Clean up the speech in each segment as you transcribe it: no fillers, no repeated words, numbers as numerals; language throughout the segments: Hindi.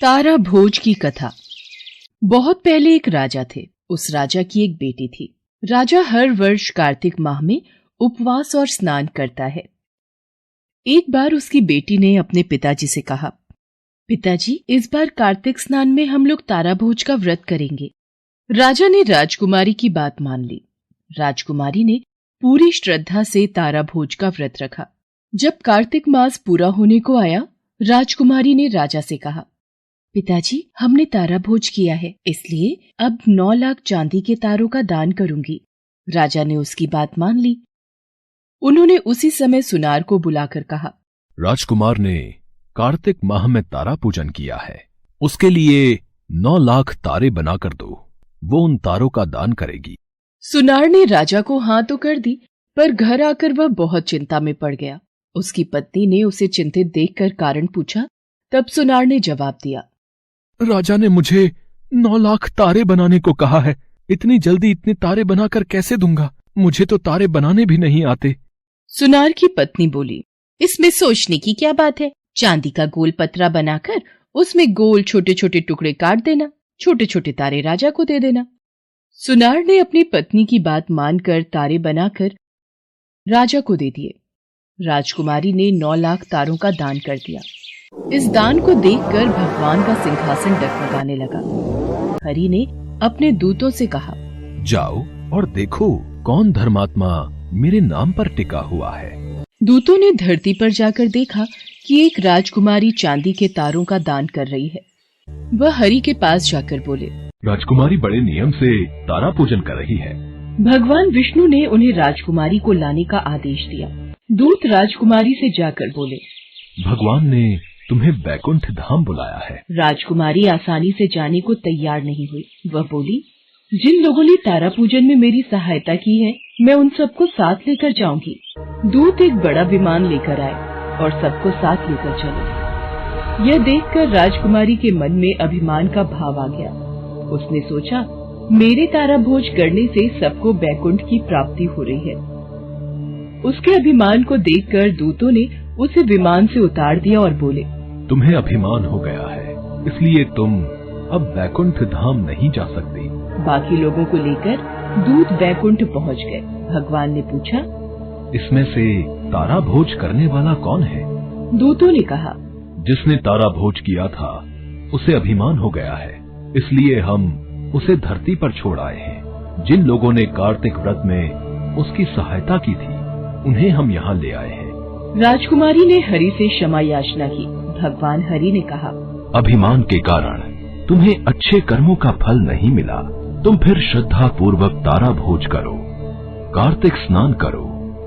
तारा भोज की कथा। बहुत पहले एक राजा थे। उस राजा की एक बेटी थी। राजा हर वर्ष कार्तिक माह में उपवास और स्नान करता है। एक बार उसकी बेटी ने अपने पिताजी से कहा, पिताजी, इस बार कार्तिक स्नान में हम लोग तारा भोज का व्रत करेंगे। राजा ने राजकुमारी की बात मान ली। राजकुमारी ने पूरी श्रद्धा से तारा भोज का व्रत रखा। जब कार्तिक मास पूरा होने को आया, राजकुमारी ने राजा से कहा, पिताजी, हमने तारा भोज किया है, इसलिए अब 9 लाख चांदी के तारों का दान करूंगी। राजा ने उसकी बात मान ली। उन्होंने उसी समय सुनार को बुलाकर कहा, राजकुमार ने कार्तिक माह में तारा पूजन किया है, उसके लिए 9 लाख तारे बनाकर दो, वो उन तारों का दान करेगी। सुनार ने राजा को हाँ तो कर दी, पर घर आकर वह बहुत चिंता में पड़ गया। उसकी पत्नी ने उसे चिंतित देखकर कारण पूछा। तब सुनार ने जवाब दिया, राजा ने मुझे 9 लाख तारे बनाने को कहा है। इतनी जल्दी इतने तारे बनाकर कैसे दूंगा? मुझे तो तारे बनाने भी नहीं आते। सुनार की पत्नी बोली, इसमें सोचने की क्या बात है? चांदी का गोल पतरा बनाकर उसमें गोल छोटे छोटे टुकड़े काट देना, छोटे छोटे तारे राजा को दे देना। सुनार ने अपनी पत्नी की बात मानकर तारे बनाकर राजा को दे दिए। राजकुमारी ने 9 लाख तारों का दान कर दिया। इस दान को देखकर भगवान का सिंहासन डगमगाने लगा। हरि ने अपने दूतों से कहा, जाओ और देखो कौन धर्मात्मा मेरे नाम पर टिका हुआ है। दूतों ने धरती पर जाकर देखा कि एक राजकुमारी चांदी के तारों का दान कर रही है। वह हरि के पास जाकर बोले, राजकुमारी बड़े नियम से तारा पूजन कर रही है। भगवान विष्णु ने उन्हें राजकुमारी को लाने का आदेश दिया। दूत राजकुमारी से जाकर बोले, भगवान ने तुम्हें बैकुंठ धाम बुलाया है। राजकुमारी आसानी से जाने को तैयार नहीं हुई। वह बोली, जिन लोगों ने तारा पूजन में मेरी सहायता की है, मैं उन सबको साथ लेकर जाऊंगी। दूत एक बड़ा विमान लेकर आए और सबको साथ लेकर चले। यह देखकर राजकुमारी के मन में अभिमान का भाव आ गया। उसने सोचा, मेरे तारा भोज करने से सबको बैकुंठ की प्राप्ति हो रही है। उसके अभिमान को देखकर दूतों ने उसे विमान से उतार दिया और बोले, तुम्हें अभिमान हो गया है, इसलिए तुम अब बैकुंठ धाम नहीं जा सकती। बाकी लोगों को लेकर दूत बैकुंठ पहुंच गए। भगवान ने पूछा, इसमें से तारा भोज करने वाला कौन है? दूतों ने कहा, जिसने तारा भोज किया था उसे अभिमान हो गया है, इसलिए हम उसे धरती पर छोड़ आए हैं। जिन लोगों ने कार्तिक व्रत में उसकी सहायता की थी, उन्हें हम यहाँ ले आए हैं। राजकुमारी ने हरि से क्षमा याचना की। भगवान हरि ने कहा, अभिमान के कारण तुम्हें अच्छे कर्मों का फल नहीं मिला। तुम फिर श्रद्धा पूर्वक तारा भोज करो, कार्तिक स्नान करो,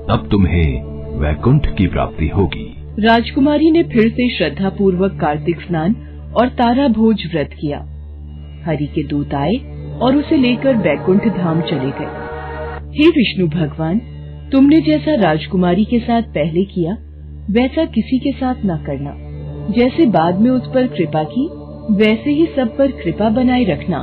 तब तुम्हें वैकुंठ की प्राप्ति होगी। राजकुमारी ने फिर से श्रद्धा पूर्वक कार्तिक स्नान और तारा भोज व्रत किया। हरि के दूत आए और उसे लेकर बैकुंठ धाम चले गए। हे विष्णु भगवान, तुमने जैसा राजकुमारी के साथ पहले किया, वैसा किसी के साथ न करना। जैसे बाद में उस पर कृपा की, वैसे ही सब पर कृपा बनाए रखना।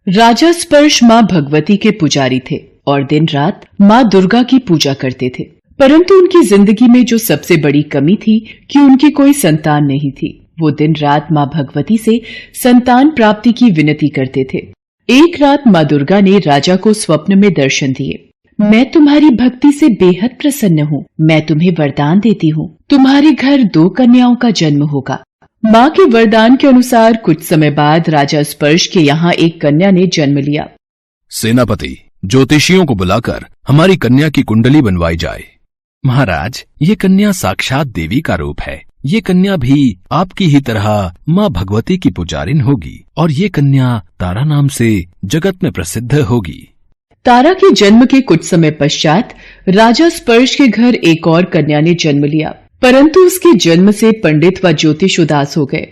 राजा स्पर्श माँ भगवती के पुजारी थे और दिन रात माँ दुर्गा की पूजा करते थे। परंतु उनकी जिंदगी में जो सबसे बड़ी कमी थी कि उनकी कोई संतान नहीं थी। वो दिन रात माँ भगवती से संतान प्राप्ति की विनती करते थे। एक रात माँ दुर्गा ने राजा को स्वप्न में दर्शन दिए। मैं तुम्हारी भक्ति से बेहद प्रसन्न हूँ। मैं तुम्हें वरदान देती हूँ, तुम्हारे घर 2 कन्याओं का जन्म होगा। माँ के वरदान के अनुसार कुछ समय बाद राजा स्पर्श के यहाँ एक कन्या ने जन्म लिया। सेनापति, ज्योतिषियों को बुलाकर हमारी कन्या की कुंडली बनवाई जाए। महाराज, ये कन्या साक्षात देवी का रूप है। ये कन्या भी आपकी ही तरह माँ भगवती की पुजारिन होगी और ये कन्या तारा नाम से जगत में प्रसिद्ध होगी। तारा के जन्म के कुछ समय पश्चात राजा स्पर्श के घर एक और कन्या ने जन्म लिया, परंतु उसके जन्म से पंडित व ज्योतिष उदास हो गए।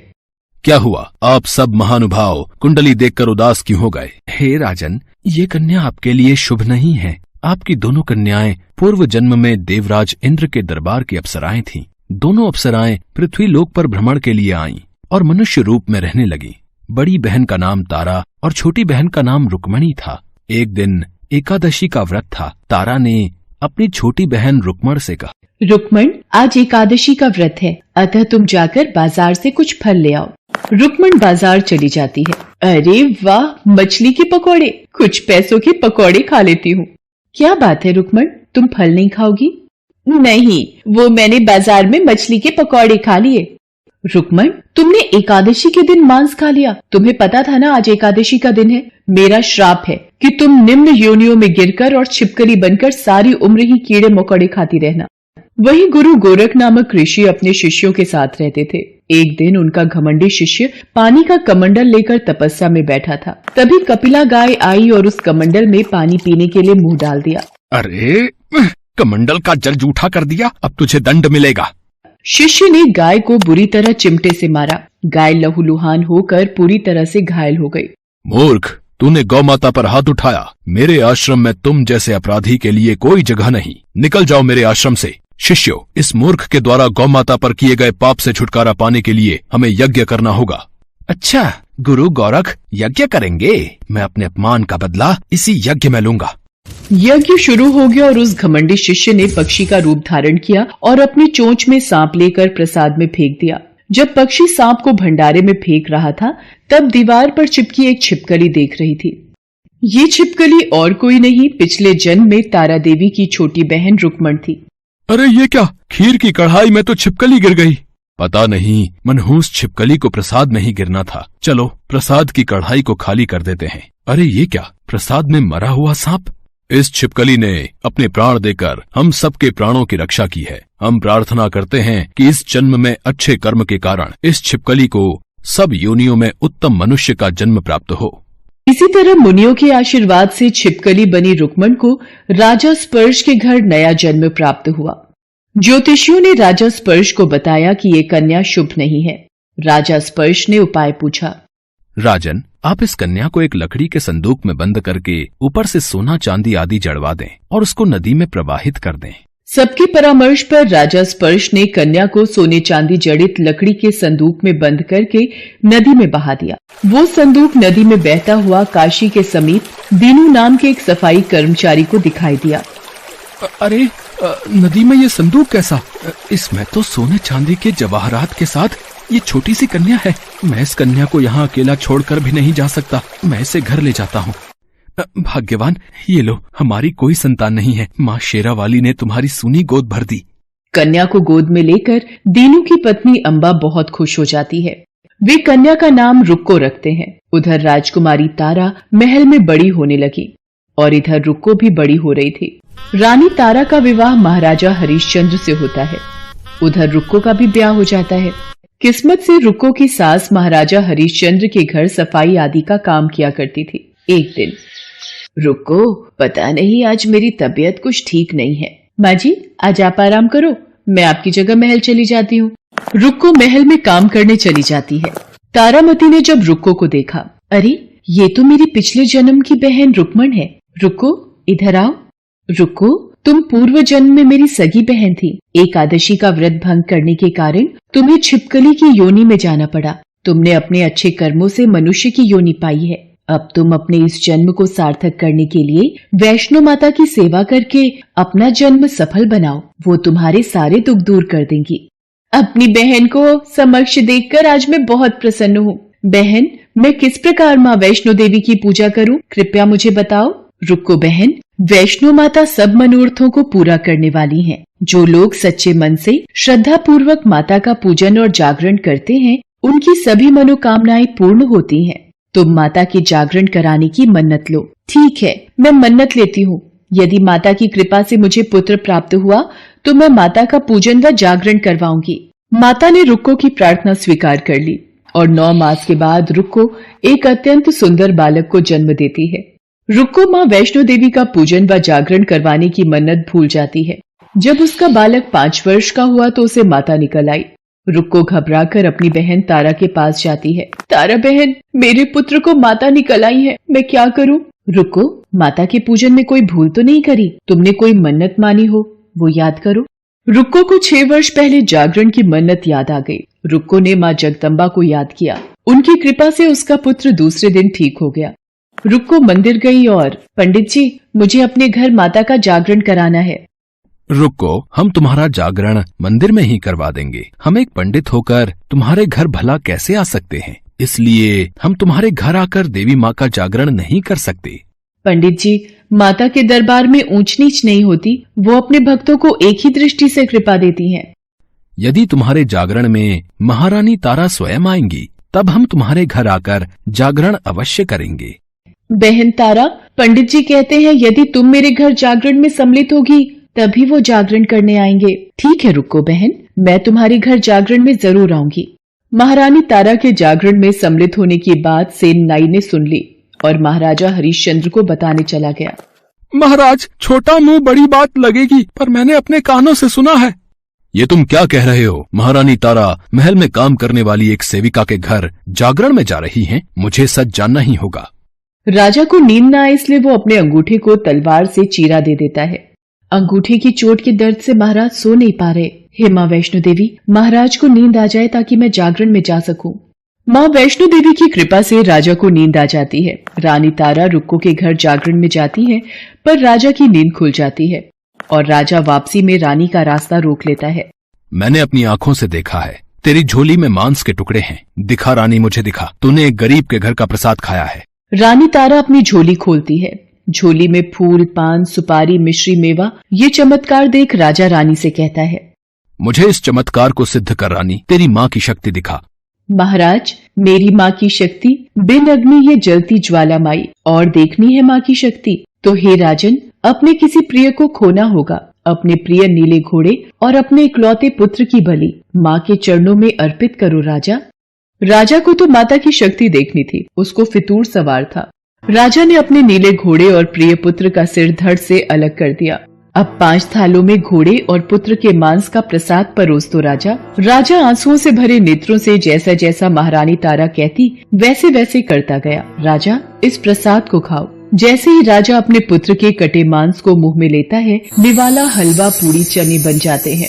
क्या हुआ? आप सब महानुभाव कुंडली देखकर उदास क्यों हो गए? हे राजन, ये कन्या आपके लिए शुभ नहीं है। आपकी दोनों कन्याएं पूर्व जन्म में देवराज इंद्र के दरबार की अप्सराएं थीं। दोनों अप्सराएं पृथ्वी लोक पर भ्रमण के लिए आईं और मनुष्य रूप में रहने लगीं। बड़ी बहन का नाम तारा और छोटी बहन का नाम रुक्मणी था। एक दिन एकादशी का व्रत था। तारा ने अपनी छोटी बहन रुक्मण से कहा, रुक्मण, आज एकादशी का व्रत है, अतः तुम जाकर बाजार से कुछ फल ले आओ। रुक्मण बाजार चली जाती है। अरे वाह, मछली के पकौड़े, कुछ पैसों के पकौड़े खा लेती हूँ। क्या बात है रुक्मण, तुम फल नहीं खाओगी? नहीं, वो मैंने बाजार में मछली के पकौड़े खा लिए। रुक्मण, तुमने एकादशी के दिन मांस खा लिया? तुम्हें पता था ना आज एकादशी का दिन है। मेरा श्राप है कि तुम निम्न योनियों में गिरकर और छिपकली बनकर सारी उम्र ही कीड़े मकोड़े खाती रहना। वही गुरु गोरख नामक ऋषि अपने शिष्यों के साथ रहते थे। एक दिन उनका घमंडी शिष्य पानी का कमंडल लेकर तपस्या में बैठा था। तभी कपिला गाय आई और उस कमंडल में पानी पीने के लिए मुंह डाल दिया। अरे, कमंडल का जल जूठा कर दिया, अब तुझे दंड मिलेगा। शिष्य ने गाय को बुरी तरह चिमटे से मारा। गाय लहूलुहान होकर पूरी तरह से घायल हो गई। मूर्ख, तूने गौ माता पर हाथ उठाया। मेरे आश्रम में तुम जैसे अपराधी के लिए कोई जगह नहीं। निकल जाओ मेरे आश्रम से। शिष्यों, इस मूर्ख के द्वारा गौ माता पर किए गए पाप से छुटकारा पाने के लिए हमें यज्ञ करना होगा। अच्छा, गुरु गोरख, यज्ञ करेंगे? मैं अपने अपमान का बदला इसी यज्ञ में लूंगा। यज्ञ शुरू हो गया और उस घमंडी शिष्य ने पक्षी का रूप धारण किया और अपनी चोंच में सांप लेकर प्रसाद में फेंक दिया। जब पक्षी सांप को भंडारे में फेंक रहा था, तब दीवार पर चिपकी एक छिपकली देख रही थी। ये छिपकली और कोई नहीं, पिछले जन्म में तारा देवी की छोटी बहन रुक्मण थी। अरे ये क्या, खीर की कढ़ाई में तो छिपकली गिर गई। पता नहीं, मनहूस छिपकली को प्रसाद में ही गिरना था। चलो प्रसाद की कढ़ाई को खाली कर देते हैं। अरे ये क्या, प्रसाद में मरा हुआ सांप। इस छिपकली ने अपने प्राण देकर हम सबके प्राणों की रक्षा की है। हम प्रार्थना करते हैं कि इस जन्म में अच्छे कर्म के कारण इस छिपकली को सब योनियों में उत्तम मनुष्य का जन्म प्राप्त हो। इसी तरह मुनियों के आशीर्वाद से छिपकली बनी रुक्मण को राजा स्पर्श के घर नया जन्म प्राप्त हुआ। ज्योतिषियों ने राजा स्पर्श को बताया कि ये कन्या शुभ नहीं है। राजा स्पर्श ने उपाय पूछा। राजन, आप इस कन्या को एक लकड़ी के संदूक में बंद करके ऊपर से सोना चांदी आदि जड़वा दें और उसको नदी में प्रवाहित कर दें। सबके परामर्श पर राजा स्पर्श ने कन्या को सोने चांदी जड़ित लकड़ी के संदूक में बंद करके नदी में बहा दिया। वो संदूक नदी में बहता हुआ काशी के समीप दीनू नाम के एक सफाई कर्मचारी को दिखाई दिया। अरे, नदी में ये संदूक कैसा? इसमें तो सोने चांदी के जवाहरात के साथ ये छोटी सी कन्या है। मैं इस कन्या को यहाँ अकेला छोड़कर भी नहीं जा सकता। मैं इसे घर ले जाता हूँ। भाग्यवान, ये लो, हमारी कोई संतान नहीं है। माँ शेरावाली ने तुम्हारी सूनी गोद भर दी। कन्या को गोद में लेकर दीनू की पत्नी अम्बा बहुत खुश हो जाती है। वे कन्या का नाम रुक्को रखते हैं। उधर राजकुमारी तारा महल में बड़ी होने लगी और इधर रुक्को भी बड़ी हो रही थी। रानी तारा का विवाह महाराजा हरिश्चंद्र से होता है। उधर रुक्को का भी ब्याह हो जाता है। किस्मत से रुक्को की सास महाराजा हरिश्चंद्र के घर सफाई आदि का काम किया करती थी। एक दिन, रुक्को, पता नहीं आज मेरी तबीयत कुछ ठीक नहीं है। माँ जी, आज आप आराम करो, मैं आपकी जगह महल चली जाती हूँ। रुक्को महल में काम करने चली जाती है। तारामती ने जब रुक्को को देखा, अरे ये तो मेरी पिछले जन्म की बहन रुक्मण है। रुक्को, इधर आओ। रुक्को, तुम पूर्व जन्म में मेरी सगी बहन थी। एकादशी का व्रत भंग करने के कारण तुम्हें छिपकली की योनि में जाना पड़ा। तुमने अपने अच्छे कर्मों से मनुष्य की योनि पाई है। अब तुम अपने इस जन्म को सार्थक करने के लिए वैष्णो माता की सेवा करके अपना जन्म सफल बनाओ। वो तुम्हारे सारे दुख दूर कर देंगी। अपनी बहन को समक्ष देखकर आज मैं बहुत प्रसन्न हूँ। बहन, मैं किस प्रकार माँ वैष्णो देवी की पूजा करूँ, कृपया मुझे बताओ। रुक्को बहन, वैष्णो माता सब मनोरथों को पूरा करने वाली हैं। जो लोग सच्चे मन से श्रद्धा पूर्वक माता का पूजन और जागरण करते हैं, उनकी सभी मनोकामनाएं पूर्ण होती हैं। तुम माता की जागरण कराने की मन्नत लो। ठीक है, मैं मन्नत लेती हूँ। यदि माता की कृपा से मुझे पुत्र प्राप्त हुआ तो मैं माता का पूजन व जागरण करवाऊंगी। माता ने रुक्को की प्रार्थना स्वीकार कर ली और 9 मास के बाद रुक्को एक अत्यंत सुंदर बालक को जन्म देती है। रुक्को माँ वैष्णो देवी का पूजन व जागरण करवाने की मन्नत भूल जाती है। जब उसका बालक 5 वर्ष का हुआ तो उसे माता निकल आई। रुक्को घबराकर अपनी बहन तारा के पास जाती है। तारा बहन, मेरे पुत्र को माता निकल आई है, मैं क्या करूं? रुक्को, माता के पूजन में कोई भूल तो नहीं करी? तुमने कोई मन्नत मानी हो, वो याद करो। रुक्को को 6 वर्ष पहले जागरण की मन्नत याद आ गई। रुक्को ने माँ जगदम्बा को याद किया। उनकी कृपा से उसका पुत्र दूसरे दिन ठीक हो गया। रुक्को मंदिर गई और पंडित जी, मुझे अपने घर माता का जागरण कराना है। रुको, हम तुम्हारा जागरण मंदिर में ही करवा देंगे। हम एक पंडित होकर तुम्हारे घर भला कैसे आ सकते हैं, इसलिए हम तुम्हारे घर आकर देवी माँ का जागरण नहीं कर सकते। पंडित जी, माता के दरबार में ऊंच नीच नहीं होती, वो अपने भक्तों को एक ही दृष्टि से कृपा देती हैं। यदि तुम्हारे जागरण में महारानी तारा स्वयं आएंगी, तब हम तुम्हारे घर आकर जागरण अवश्य करेंगे। बहन तारा, पंडित जी कहते हैं यदि तुम मेरे घर जागरण में सम्मिलित होगी तभी वो जागरण करने आएंगे। ठीक है रुको बहन, मैं तुम्हारे घर जागरण में जरूर आऊंगी। महारानी तारा के जागरण में सम्मिलित होने की बात सेन नाई ने सुन ली और महाराजा हरिश्चंद्र को बताने चला गया। महाराज, छोटा मुंह बड़ी बात लगेगी, पर मैंने अपने कानों से सुना है। ये तुम क्या कह रहे हो? महारानी तारा महल में काम करने वाली एक सेविका के घर जागरण में जा रही हैं। मुझे सच जानना ही होगा। राजा को नींद न आए इसलिए वो अपने अंगूठे को तलवार से चीरा दे देता है। अंगूठे की चोट के दर्द से महाराज सो नहीं पा रहे। हे माँ वैष्णो देवी, महाराज को नींद आ जाए ताकि मैं जागरण में जा सकूं। माँ वैष्णो देवी की कृपा से राजा को नींद आ जाती है। रानी तारा रुक्को के घर जागरण में जाती है, पर राजा की नींद खुल जाती है और राजा वापसी में रानी का रास्ता रोक लेता है। मैंने अपनी आंखों से देखा है, तेरी झोली में मांस के टुकड़े हैं। दिखा रानी, मुझे दिखा। तूने एक गरीब के घर का प्रसाद खाया है। रानी तारा अपनी झोली खोलती है। झोली में फूल, पान, सुपारी, मिश्री, मेवा। ये चमत्कार देख राजा रानी से कहता है, मुझे इस चमत्कार को सिद्ध कर रानी, तेरी माँ की शक्ति दिखा। महाराज, मेरी माँ की शक्ति बिन अग्नि ये जलती ज्वालामाई, और देखनी है माँ की शक्ति तो हे राजन, अपने किसी प्रिय को खोना होगा। अपने प्रिय नीले घोड़े और अपने इकलौते पुत्र की बलि माँ के चरणों में अर्पित करो राजा। राजा को तो माता की शक्ति देखनी थी, उसको फितूर सवार था। राजा ने अपने नीले घोड़े और प्रिय पुत्र का सिर धड़ से अलग कर दिया। अब 5 थालों में घोड़े और पुत्र के मांस का प्रसाद परोस दो राजा। राजा आंसुओं से भरे नेत्रों से जैसा जैसा महारानी तारा कहती वैसे वैसे करता गया। राजा, इस प्रसाद को खाओ। जैसे ही राजा अपने पुत्र के कटे मांस को मुंह में लेता है, निवाला हलवा पूरी चने बन जाते हैं।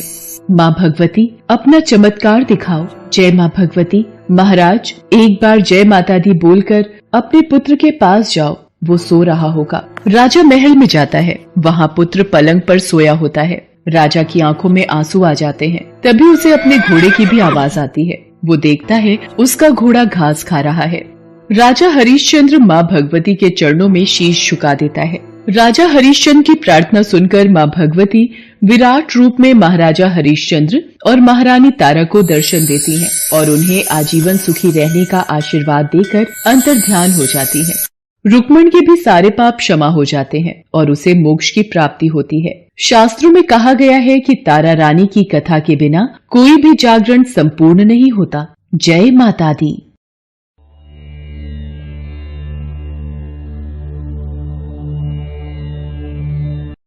माँ भगवती, अपना चमत्कार दिखाओ। जय माँ भगवती। महाराज, एक बार जय माता दी बोलकर अपने पुत्र के पास जाओ, वो सो रहा होगा। राजा महल में जाता है। वहाँ पुत्र पलंग पर सोया होता है। राजा की आंखों में आंसू आ जाते हैं। तभी उसे अपने घोड़े की भी आवाज आती है। वो देखता है उसका घोड़ा घास खा रहा है। राजा हरिश्चंद्र माँ भगवती के चरणों में शीश झुका देता है। राजा हरिश्चंद्र की प्रार्थना सुनकर माँ भगवती विराट रूप में महाराजा हरिश्चंद्र और महारानी तारा को दर्शन देती हैं और उन्हें आजीवन सुखी रहने का आशीर्वाद देकर अंतर्ध्यान हो जाती हैं। रुक्मण के भी सारे पाप क्षमा हो जाते हैं और उसे मोक्ष की प्राप्ति होती है। शास्त्रों में कहा गया है कि तारा रानी की कथा के बिना कोई भी जागरण संपूर्ण नहीं होता। जय माता दी।